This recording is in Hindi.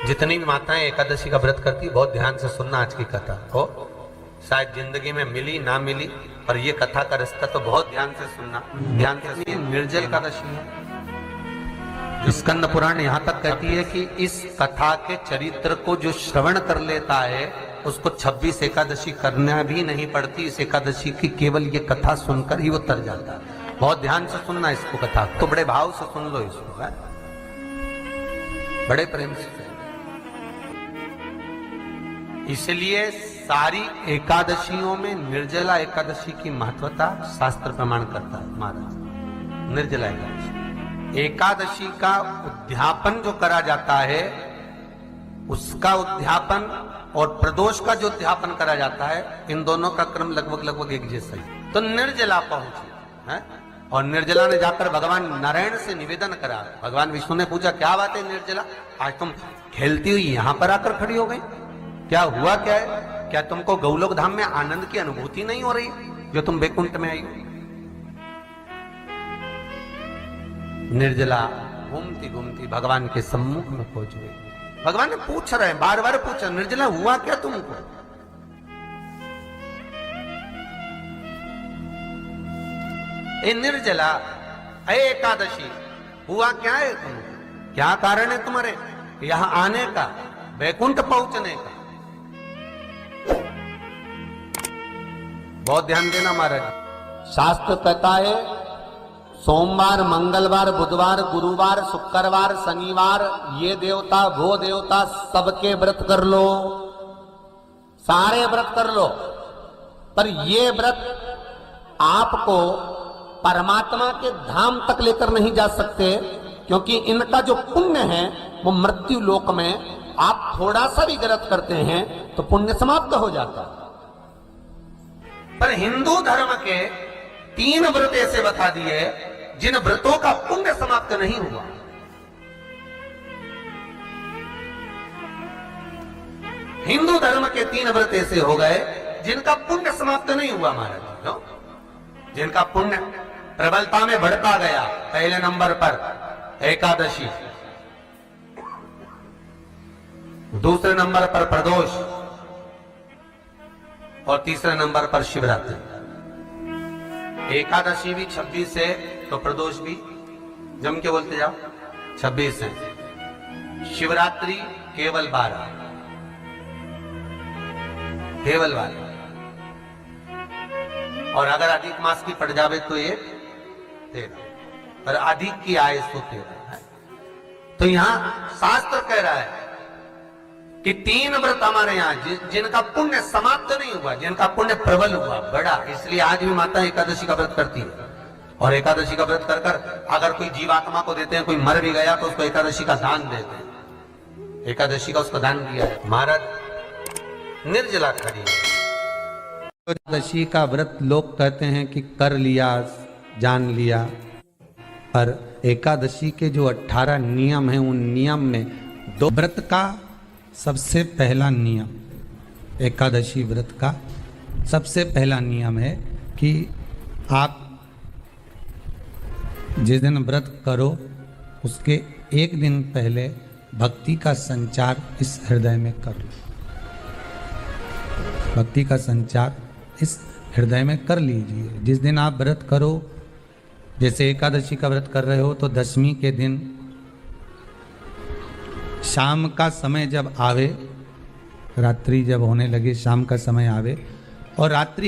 जितनी भी माताएं एकादशी का व्रत करती, बहुत ध्यान से सुनना आज की कथा को। शायद जिंदगी में मिली ना मिली, पर ये कथा का रास्ता तो बहुत ध्यान से सुनना। ध्यान से निर्जल एकादशी है। स्कंद पुराण यहाँ तक कहती है कि इस कथा के चरित्र को जो श्रवण कर लेता है उसको 26 एकादशी करना भी नहीं पड़ती। इस एकादशी की केवल ये कथा सुनकर ही वो तर जाता है। बहुत ध्यान से सुनना इसको, कथा तो बड़े भाव से सुन लो इसको, है? बड़े प्रेम से। इसलिए सारी एकादशियों में निर्जला एकादशी की महत्वता शास्त्र प्रमाण करता है महाराज। निर्जला एकादशी का उद्यापन जो करा जाता है, उसका उद्यापन और प्रदोष का जो उद्यापन करा जाता है, इन दोनों का क्रम लगभग एक जैसा ही। तो निर्जला पहुंची है, और निर्जला ने जाकर भगवान नारायण से निवेदन करा। भगवान विष्णु ने पूछा, क्या बात है निर्जला, आज तुम खेलती हुई यहां पर आकर खड़ी हो गई, क्या हुआ, क्या है? क्या तुमको गौलोक धाम में आनंद की अनुभूति नहीं हो रही जो तुम वैकुंठ में आई हो? निर्जला घूमती घूमती भगवान के सम्मुख में पहुंच गई। भगवान ने पूछ रहे हैं, बार बार पूछा, निर्जला हुआ क्या तुमको? ए निर्जला, ए एकादशी, हुआ क्या है तुमको? क्या कारण है तुम्हारे यहां आने का, वैकुंठ पहुंचने का? बहुत ध्यान देना महाराज। शास्त्र कहता है सोमवार, मंगलवार, बुधवार, गुरुवार, शुक्रवार, शनिवार, ये देवता वो देवता सबके व्रत कर लो, सारे व्रत कर लो, पर ये व्रत आपको परमात्मा के धाम तक लेकर नहीं जा सकते, क्योंकि इनका जो पुण्य है वो मृत्यु लोक में आप थोड़ा सा भी व्रत करते हैं तो पुण्य समाप्त हो जाता है। पर हिंदू धर्म के 3 व्रत ऐसे बता दिए जिन व्रतों का पुण्य समाप्त नहीं हुआ। हिंदू धर्म के 3 व्रत ऐसे हो गए जिनका पुण्य समाप्त नहीं हुआ महाराज, जिनका पुण्य प्रबलता में बढ़ता गया। पहले नंबर पर एकादशी, दूसरे नंबर पर प्रदोष, और तीसरे नंबर पर शिवरात्रि। एकादशी भी 26 है तो प्रदोष भी जम के बोलते जाओ 26 है। शिवरात्रि केवल 12, केवल 12, और अगर अधिक मास की पड़ जावे तो ये 13, पर अधिक की आय तो 13 है। तो यहां शास्त्र कह रहा है कि 3 व्रत हमारे यहाँ जिनका पुण्य समाप्त नहीं हुआ, जिनका पुण्य प्रबल हुआ, बड़ा। इसलिए आज भी माता एकादशी का व्रत करती है, और एकादशी का व्रत कर कर अगर कोई जीवात्मा को देते हैं, कोई मर भी गया तो उसको एकादशी का दान देते हैं। एकादशी का उसको दान दिया है महाराज। निर्जला खड़ी एकादशी का व्रत लोग कहते हैं कि कर लिया, जान लिया, पर एकादशी के जो 18 नियम है, उन नियम में 2 व्रत का सबसे पहला नियम, एकादशी व्रत का सबसे पहला नियम है कि आप जिस दिन व्रत करो उसके 1 दिन पहले भक्ति का संचार इस हृदय में कर लो। भक्ति का संचार इस हृदय में कर लीजिए। जिस दिन आप व्रत करो, जैसे एकादशी का व्रत कर रहे हो, तो 10वीं के दिन शाम का समय जब आवे, रात्रि जब होने लगे, शाम का समय आवे और रात्रि